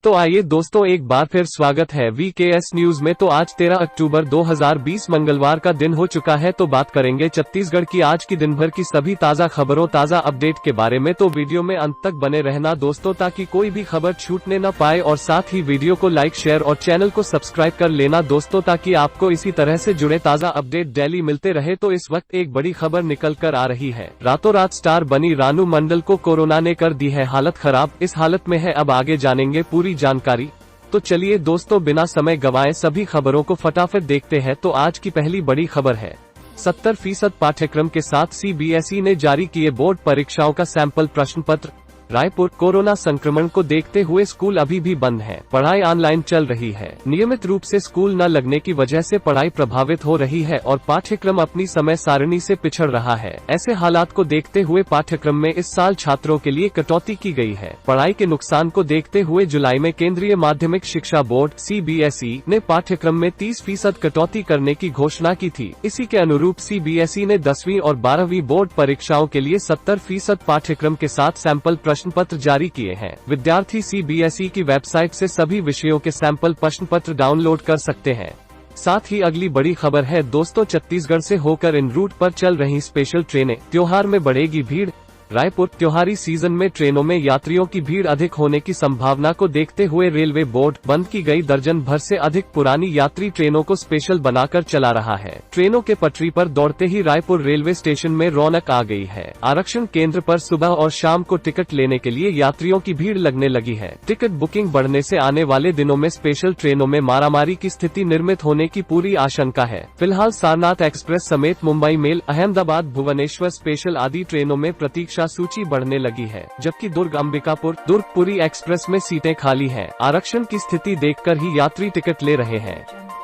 तो आइए दोस्तों एक बार फिर स्वागत है वीकेएस न्यूज में। तो आज 13 अक्टूबर 2020 मंगलवार का दिन हो चुका है। तो बात करेंगे छत्तीसगढ़ की आज की दिन भर की सभी ताजा खबरों ताजा अपडेट के बारे में। तो वीडियो में अंत तक बने रहना दोस्तों, ताकि कोई भी खबर छूटने न पाए। और साथ ही वीडियो को लाइक शेयर और चैनल को सब्सक्राइब कर लेना दोस्तों, ताकि आपको इसी तरह से जुड़े ताजा अपडेट डेली मिलते रहे। तो इस वक्त एक बड़ी खबर निकल कर आ रही है। रातों रात स्टार बनी रानू मंडल को कोरोना ने कर दी है हालत खराब। इस हालत में है, अब आगे जानेंगे पूरी जानकारी। तो चलिए दोस्तों बिना समय गवाए सभी खबरों को फटाफट देखते हैं। तो आज की पहली बड़ी खबर है, 70% पाठ्यक्रम के साथ सीबीएसई ने जारी किए बोर्ड परीक्षाओं का सैंपल प्रश्न पत्र। रायपुर, कोरोना संक्रमण को देखते हुए स्कूल अभी भी बंद है, पढ़ाई ऑनलाइन चल रही है। नियमित रूप से स्कूल न लगने की वजह से पढ़ाई प्रभावित हो रही है और पाठ्यक्रम अपनी समय सारणी से पिछड़ रहा है। ऐसे हालात को देखते हुए पाठ्यक्रम में इस साल छात्रों के लिए कटौती की गई है। पढ़ाई के नुकसान को देखते हुए जुलाई में केंद्रीय माध्यमिक शिक्षा बोर्ड सीबीएसई ने पाठ्यक्रम में 30% कटौती करने की घोषणा की थी। इसी के अनुरूप सीबीएसई ने 10वीं और 12वीं बोर्ड परीक्षाओं के लिए 70% पाठ्यक्रम के साथ सैंपल प्रश्न पत्र जारी किए हैं। विद्यार्थी सीबीएसई की वेबसाइट से सभी विषयों के सैंपल प्रश्न पत्र डाउनलोड कर सकते हैं। साथ ही अगली बड़ी खबर है दोस्तों, छत्तीसगढ़ से होकर इन रूट पर चल रही स्पेशल ट्रेनें, त्योहार में बढ़ेगी भीड़। रायपुर, त्योहारी सीजन में ट्रेनों में यात्रियों की भीड़ अधिक होने की संभावना को देखते हुए रेलवे बोर्ड बंद की गई दर्जन भर से अधिक पुरानी यात्री ट्रेनों को स्पेशल बनाकर चला रहा है। ट्रेनों के पटरी पर दौड़ते ही रायपुर रेलवे स्टेशन में रौनक आ गई है। आरक्षण केंद्र पर सुबह और शाम को टिकट लेने के लिए यात्रियों की भीड़ लगने लगी है। टिकट बुकिंग बढ़ने से आने वाले दिनों में स्पेशल ट्रेनों में मारामारी की स्थिति निर्मित होने की पूरी आशंका है। फिलहाल सारनाथ एक्सप्रेस समेत मुंबई मेल, अहमदाबाद भुवनेश्वर स्पेशल आदि ट्रेनों में प्रतीक्षा सूची बढ़ने लगी है, जबकि दुर्ग अंबिकापुर, दुर्ग पुरी एक्सप्रेस में सीटें खाली हैं। आरक्षण की स्थिति देखकर ही यात्री टिकट ले रहे हैं।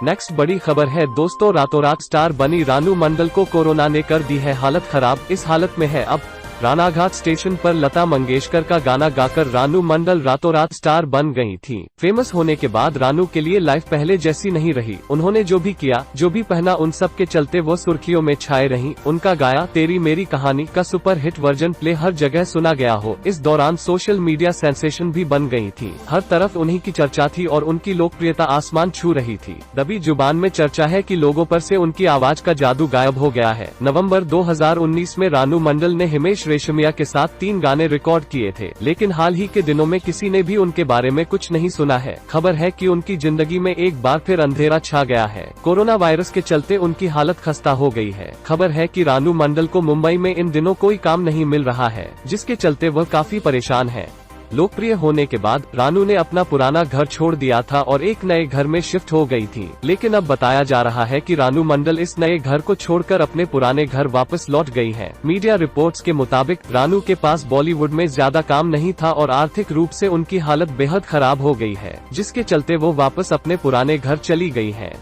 नेक्स्ट बड़ी खबर है दोस्तों, रातों रात स्टार बनी रानू मंडल को कोरोना ने कर दी है हालत खराब। इस हालत में है, अब रानाघाट स्टेशन पर लता मंगेशकर का गाना गाकर रानू मंडल रातों रात स्टार बन गई थी। फेमस होने के बाद रानू के लिए लाइफ पहले जैसी नहीं रही। उन्होंने जो भी किया, जो भी पहना, उन सब के चलते वो सुर्खियों में छाए रहीं। उनका गाया तेरी मेरी कहानी का सुपर हिट वर्जन प्ले हर जगह सुना गया हो। इस दौरान सोशल मीडिया सेंसेशन भी बन गई थी। हर तरफ उन्हीं की चर्चा थी और उनकी लोकप्रियता आसमान छू रही थी। दबी जुबान में चर्चा है कि लोगों पर से उनकी आवाज का जादू गायब हो गया है। नवंबर 2019 में रानू मंडल ने हिमेश रेशमिया के साथ 3 गाने रिकॉर्ड किए थे, लेकिन हाल ही के दिनों में किसी ने भी उनके बारे में कुछ नहीं सुना है। खबर है कि उनकी जिंदगी में एक बार फिर अंधेरा छा गया है। कोरोना वायरस के चलते उनकी हालत खस्ता हो गई है। खबर है कि रानू मंडल को मुंबई में इन दिनों कोई काम नहीं मिल रहा है, जिसके चलते वह काफी परेशान है। लोकप्रिय होने के बाद रानू ने अपना पुराना घर छोड़ दिया था और एक नए घर में शिफ्ट हो गई थी, लेकिन अब बताया जा रहा है कि रानू मंडल इस नए घर को छोड़कर अपने पुराने घर वापस लौट गई हैं। मीडिया रिपोर्ट्स के मुताबिक रानू के पास बॉलीवुड में ज्यादा काम नहीं था और आर्थिक रूप से उनकी हालत बेहद खराब हो गई है, जिसके चलते वो वापस अपने पुराने घर चली गई है।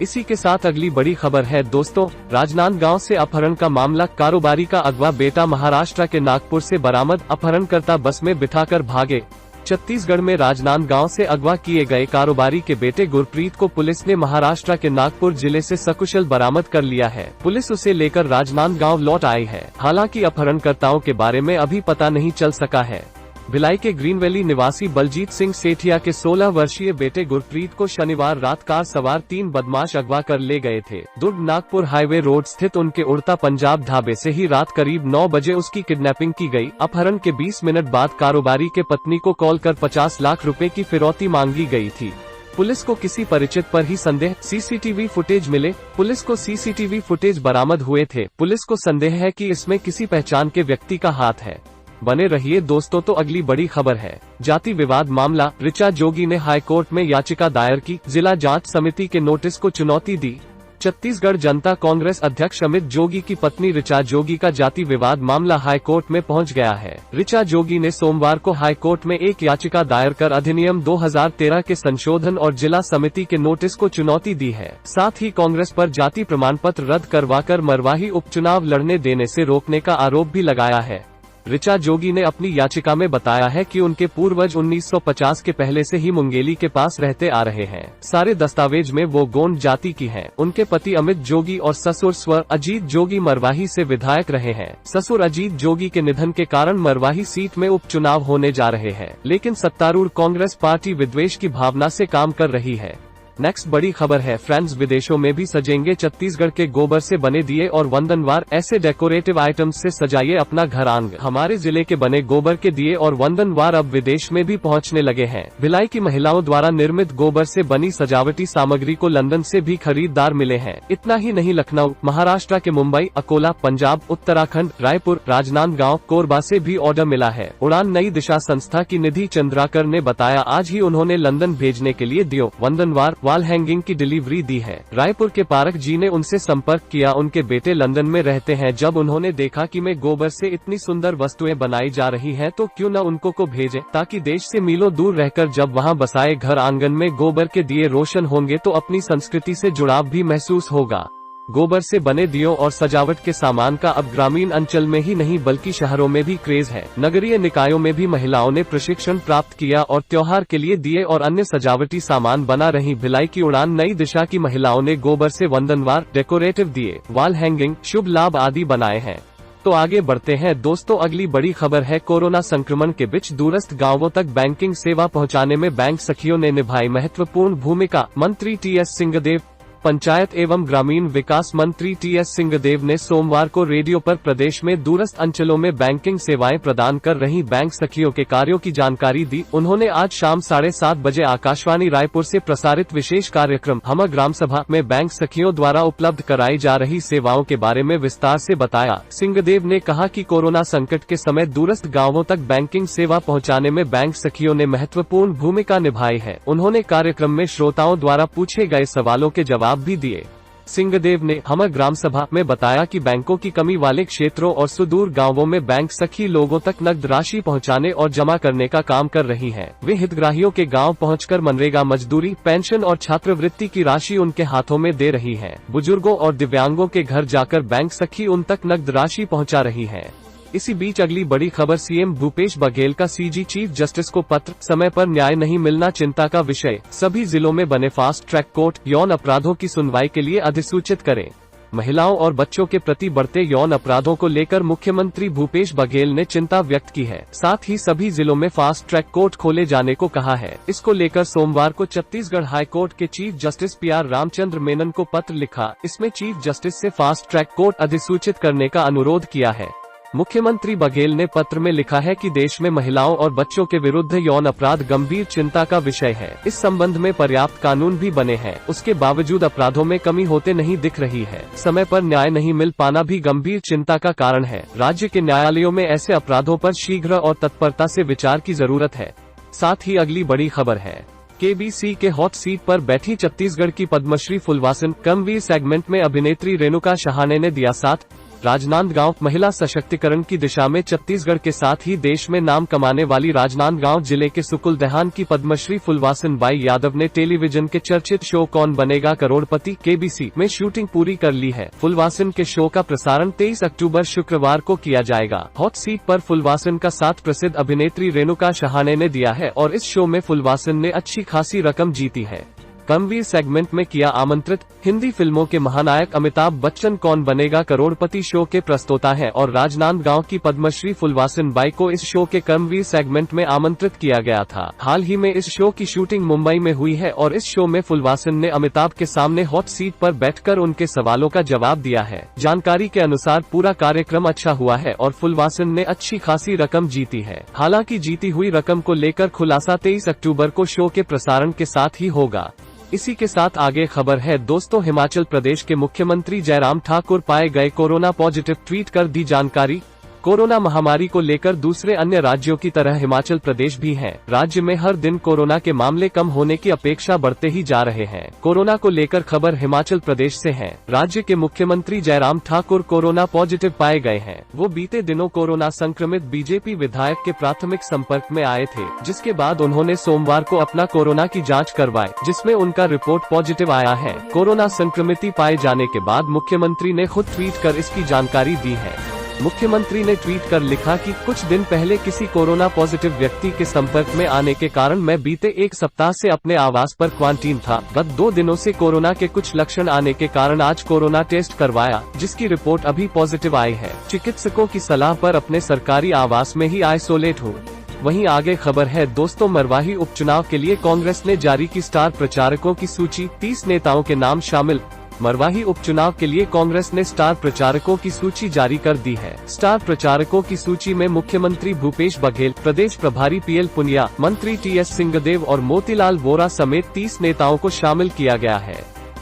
इसी के साथ अगली बड़ी खबर है दोस्तों, राजनांदगांव से अपहरण का मामला। कारोबारी का अगवा बेटा महाराष्ट्र के नागपुर से बरामद। अपहरणकर्ता बस में बिठाकर भागे। छत्तीसगढ़ में राजनांदगांव से अगवा किए गए कारोबारी के बेटे गुरप्रीत को पुलिस ने महाराष्ट्र के नागपुर जिले से सकुशल बरामद कर लिया है। पुलिस उसे लेकर राजनांदगांव लौट आई है। हालांकि अपहरणकर्ताओं के बारे में अभी पता नहीं चल सका है। भिलाई के ग्रीन वैली निवासी बलजीत सिंह सेठिया के 16 वर्षीय बेटे गुरप्रीत को शनिवार रात कार सवार 3 बदमाश अगवा कर ले गए थे। दुर्ग नागपुर हाईवे रोड स्थित उनके उड़ता पंजाब ढाबे से ही रात करीब 9 बजे उसकी किडनैपिंग की गई। अपहरण के 20 मिनट बाद कारोबारी के पत्नी को कॉल कर 50 लाख रुपए की फिरौती मांगी गई थी। पुलिस को किसी परिचित पर ही संदेह, सीसीटीवी फुटेज मिले। पुलिस को सीसीटीवी फुटेज बरामद हुए थे। पुलिस को संदेह है कि इसमें किसी पहचान के व्यक्ति का हाथ है। बने रहिए दोस्तों। तो अगली बड़ी खबर है, जाति विवाद मामला। ऋचा जोगी ने हाईकोर्ट में याचिका दायर की। जिला जांच समिति के नोटिस को चुनौती दी। छत्तीसगढ़ जनता कांग्रेस अध्यक्ष अमित जोगी की पत्नी ऋचा जोगी का जाति विवाद मामला हाईकोर्ट में पहुंच गया है। ऋचा जोगी ने सोमवार को हाईकोर्ट में एक याचिका दायर कर अधिनियम 2013 के संशोधन और जिला समिति के नोटिस को चुनौती दी है। साथ ही कांग्रेस पर जाति प्रमाण पत्र रद्द करवाकर मरवाही उपचुनाव लड़ने देने से रोकने का आरोप भी लगाया है। ऋचा जोगी ने अपनी याचिका में बताया है कि उनके पूर्वज 1950 के पहले से ही मुंगेली के पास रहते आ रहे हैं। सारे दस्तावेज में वो गोंड जाति की हैं। उनके पति अमित जोगी और ससुर स्वर अजीत जोगी मरवाही से विधायक रहे हैं। ससुर अजीत जोगी के निधन के कारण मरवाही सीट में उपचुनाव होने जा रहे हैं, लेकिन सत्तारूढ़ कांग्रेस पार्टी विद्वेष की भावना से काम कर रही है। नेक्स्ट बड़ी खबर है फ्रेंड्स, विदेशों में भी सजेंगे छत्तीसगढ़ के गोबर से बने दिए और वंदनवार। ऐसे डेकोरेटिव आइटम्स से सजाइए अपना घर आंगन। हमारे जिले के बने गोबर के दिए और वंदनवार अब विदेश में भी पहुंचने लगे हैं। भिलाई की महिलाओं द्वारा निर्मित गोबर से बनी सजावटी सामग्री को लंदन से भी खरीदार मिले हैं। इतना ही नहीं, लखनऊ, महाराष्ट्र के मुंबई, अकोला, पंजाब, उत्तराखंड, रायपुर, राजनांदगांव, कोरबा से भी ऑर्डर मिला है। उड़ान नई दिशा संस्था की निधि चंद्राकर ने बताया, आज ही उन्होंने लंदन भेजने के लिए दियो वंदनवार वॉल हैंगिंग की डिलीवरी दी है। रायपुर के पारक जी ने उनसे संपर्क किया। उनके बेटे लंदन में रहते हैं। जब उन्होंने देखा कि मैं गोबर से इतनी सुंदर वस्तुएं बनाई जा रही हैं, तो क्यों न उनको को भेजें, ताकि देश से मीलों दूर रहकर जब वहां बसाए घर आंगन में गोबर के दिए रोशन होंगे तो अपनी संस्कृति से जुड़ाव भी महसूस होगा। गोबर से बने दियों और सजावट के सामान का अब ग्रामीण अंचल में ही नहीं बल्कि शहरों में भी क्रेज है। नगरीय निकायों में भी महिलाओं ने प्रशिक्षण प्राप्त किया और त्योहार के लिए दिए और अन्य सजावटी सामान बना रही। भिलाई की उड़ान नई दिशा की महिलाओं ने गोबर से वंदनवार, डेकोरेटिव दिए, वॉल हैंगिंग, शुभ लाभ आदि बनाए हैं। तो आगे बढ़ते हैं दोस्तों, अगली बड़ी खबर है कोरोना संक्रमण के बीच दूरस्थ गांवों तक बैंकिंग सेवा पहुंचाने में बैंक सखियों ने निभाई महत्वपूर्ण भूमिका। मंत्री टीएस सिंहदेव। पंचायत एवं ग्रामीण विकास मंत्री टीएस सिंहदेव ने सोमवार को रेडियो पर प्रदेश में दूरस्थ अंचलों में बैंकिंग सेवाएं प्रदान कर रही बैंक सखियों के कार्यों की जानकारी दी। उन्होंने आज शाम 7:30 बजे आकाशवाणी रायपुर से प्रसारित विशेष कार्यक्रम हम ग्राम सभा में बैंक सखियों द्वारा उपलब्ध कराई जा रही सेवाओं के बारे में विस्तार से बताया। सिंहदेव ने कहा कि कोरोना संकट के समय दूरस्थ गाँवों तक बैंकिंग सेवा पहुँचाने में बैंक सखियों ने महत्वपूर्ण भूमिका निभाई है। उन्होंने कार्यक्रम में श्रोताओं द्वारा पूछे गए सवालों के जवाब भी दिए। सिंहदेव ने हम ग्राम सभा में बताया कि बैंकों की कमी वाले क्षेत्रों और सुदूर गांवों में बैंक सखी लोगों तक नकद राशि पहुंचाने और जमा करने का काम कर रही हैं। वे हितग्राहियों के गांव पहुंचकर मनरेगा मजदूरी, पेंशन और छात्रवृत्ति की राशि उनके हाथों में दे रही हैं। बुजुर्गों और दिव्यांगों के घर जाकर बैंक सखी उन तक नकद राशि पहुँचा रही है। इसी बीच अगली बड़ी खबर, सीएम भूपेश बघेल का सीजी चीफ जस्टिस को पत्र, समय पर न्याय नहीं मिलना चिंता का विषय। सभी जिलों में बने फास्ट ट्रैक कोर्ट यौन अपराधों की सुनवाई के लिए अधिसूचित करें। महिलाओं और बच्चों के प्रति बढ़ते यौन अपराधों को लेकर मुख्यमंत्री भूपेश बघेल ने चिंता व्यक्त की है। साथ ही सभी जिलों में फास्ट ट्रैक कोर्ट खोले जाने को कहा है। इसको लेकर सोमवार को छत्तीसगढ़ हाई कोर्ट के chief justice PR Ramchandra Menon को पत्र लिखा। इसमें चीफ जस्टिस से फास्ट ट्रैक कोर्ट अधिसूचित करने का अनुरोध किया है। मुख्यमंत्री बघेल ने पत्र में लिखा है कि देश में महिलाओं और बच्चों के विरुद्ध यौन अपराध गंभीर चिंता का विषय है। इस संबंध में पर्याप्त कानून भी बने हैं, उसके बावजूद अपराधों में कमी होते नहीं दिख रही है। समय पर न्याय नहीं मिल पाना भी गंभीर चिंता का कारण है। राज्य के न्यायालयों में ऐसे अपराधों पर शीघ्र और तत्परता से विचार की जरूरत है। साथ ही अगली बड़ी खबर है, केबीसी के हॉट सीट पर बैठी छत्तीसगढ़ की पद्मश्री फुलवासन कर्मवीर सेगमेंट में अभिनेत्री रेणुका शहाणे ने दिया साथ। राजनांदगांव, महिला सशक्तिकरण की दिशा में छत्तीसगढ़ के साथ ही देश में नाम कमाने वाली राजनांदगांव जिले के सुकुलदेहान की पद्मश्री फुलवासन बाई यादव ने टेलीविजन के चर्चित शो कौन बनेगा करोड़पति केबीसी में शूटिंग पूरी कर ली है। फुलवासन के शो का प्रसारण 23 अक्टूबर शुक्रवार को किया जाएगा। हॉट सीट पर फुलवासन का साथ प्रसिद्ध अभिनेत्री रेणुका शहाणे ने दिया है और इस शो में फुलवासन ने अच्छी खासी रकम जीती है। कर्मवीर सेगमेंट में किया आमंत्रित। हिंदी फिल्मों के महानायक अमिताभ बच्चन कौन बनेगा करोड़पति शो के प्रस्तोता है और राजनांदगांव की पद्मश्री फुलवासन बाई को इस शो के कर्मवीर सेगमेंट में आमंत्रित किया गया था। हाल ही में इस शो की शूटिंग मुंबई में हुई है और इस शो में फुलवासन ने अमिताभ के सामने हॉट सीट पर बैठकर उनके सवालों का जवाब दिया है। जानकारी के अनुसार पूरा कार्यक्रम अच्छा हुआ है और फुलवासन ने अच्छी खासी रकम जीती है। हालांकि जीती हुई रकम को लेकर खुलासा 23 अक्टूबर को शो के प्रसारण के साथ ही होगा। इसी के साथ आगे खबर है दोस्तों, हिमाचल प्रदेश के मुख्यमंत्री जयराम ठाकुर पाए गए कोरोना पॉजिटिव, ट्वीट कर दी जानकारी। कोरोना महामारी को लेकर दूसरे अन्य राज्यों की तरह हिमाचल प्रदेश भी है। राज्य में हर दिन कोरोना के मामले कम होने की अपेक्षा बढ़ते ही जा रहे हैं। कोरोना को लेकर खबर हिमाचल प्रदेश से है। राज्य के मुख्यमंत्री जयराम ठाकुर कोरोना पॉजिटिव पाए गए हैं। वो बीते दिनों कोरोना संक्रमित बीजेपी विधायक के प्राथमिक संपर्क में आए थे, जिसके बाद उन्होंने सोमवार को अपना कोरोना की जाँच करवाई, जिसमें उनका रिपोर्ट पॉजिटिव आया है। कोरोना संक्रमित पाए जाने के बाद मुख्यमंत्री ने खुद ट्वीट कर इसकी जानकारी दी है। मुख्यमंत्री ने ट्वीट कर लिखा कि कुछ दिन पहले किसी कोरोना पॉजिटिव व्यक्ति के संपर्क में आने के कारण मैं बीते एक सप्ताह से अपने आवास पर क्वारंटीन था। गत 2 दिनों से कोरोना के कुछ लक्षण आने के कारण आज कोरोना टेस्ट करवाया, जिसकी रिपोर्ट अभी पॉजिटिव आई है। चिकित्सकों की सलाह पर अपने सरकारी आवास में ही आइसोलेट हूँ। वहीं आगे खबर है दोस्तों, मरवाही उपचुनाव के लिए कांग्रेस ने जारी की स्टार प्रचारकों की सूची, 30 नेताओं के नाम शामिल। मरवाही उपचुनाव के लिए कांग्रेस ने स्टार प्रचारकों की सूची जारी कर दी है। स्टार प्रचारकों की सूची में मुख्यमंत्री भूपेश बघेल, प्रदेश प्रभारी पीएल पुनिया, मंत्री टीएस सिंहदेव और मोतीलाल वोरा समेत 30 नेताओं को शामिल किया गया है।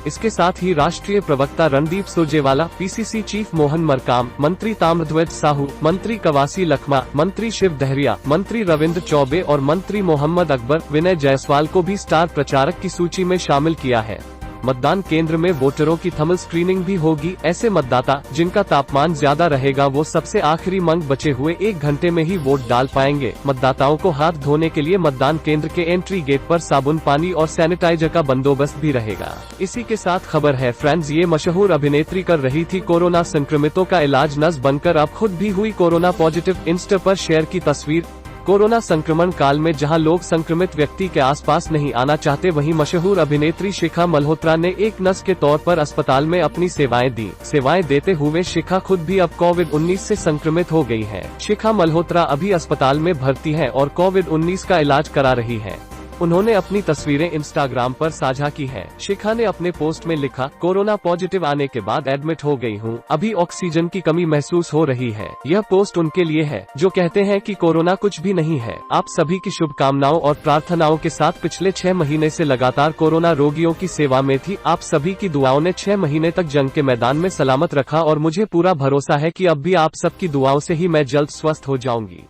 इसके साथ ही राष्ट्रीय प्रवक्ता रणदीप सुरजेवाला, पीसीसी चीफ मोहन मरकाम, मंत्री ताम्रध्वज साहू, मंत्री कवासी लखमा, मंत्री शिव दहरिया, मंत्री रविंद्र चौबे और मंत्री मोहम्मद अकबर, विनय जायसवाल को भी स्टार प्रचारक की सूची में शामिल किया है। मतदान केंद्र में वोटरों की थर्मल स्क्रीनिंग भी होगी। ऐसे मतदाता जिनका तापमान ज्यादा रहेगा वो सबसे आखिरी मंग बचे हुए 1 घंटे में ही वोट डाल पाएंगे। मतदाताओं को हाथ धोने के लिए मतदान केंद्र के एंट्री गेट पर साबुन, पानी और सैनिटाइजर का बंदोबस्त भी रहेगा। इसी के साथ खबर है फ्रेंड्स, ये मशहूर अभिनेत्री कर रही थी कोरोना संक्रमितों का इलाज, नस बनकर अब खुद भी हुई कोरोना पॉजिटिव। इंस्टा पर शेयर की तस्वीर। कोरोना संक्रमण काल में जहां लोग संक्रमित व्यक्ति के आसपास नहीं आना चाहते, वहीं मशहूर अभिनेत्री शिखा मल्होत्रा ने एक नर्स के तौर पर अस्पताल में अपनी सेवाएं दी। सेवाएं देते हुए शिखा खुद भी अब कोविड-19 से संक्रमित हो गई है। शिखा मल्होत्रा अभी अस्पताल में भर्ती है और कोविड-19 का इलाज करा रही है। उन्होंने अपनी तस्वीरें इंस्टाग्राम पर साझा की है। शिखा ने अपने पोस्ट में लिखा, कोरोना पॉजिटिव आने के बाद एडमिट हो गई हूँ, अभी ऑक्सीजन की कमी महसूस हो रही है। यह पोस्ट उनके लिए है जो कहते हैं कि कोरोना कुछ भी नहीं है। आप सभी की शुभकामनाओं और प्रार्थनाओं के साथ पिछले 6 महीने से लगातार कोरोना रोगियों की सेवा में थी। आप सभी की दुआओं ने 6 महीने तक जंग के मैदान में सलामत रखा और मुझे पूरा भरोसा है कि अब भी आप सबकी दुआओं से ही मैं जल्द स्वस्थ हो जाऊंगी।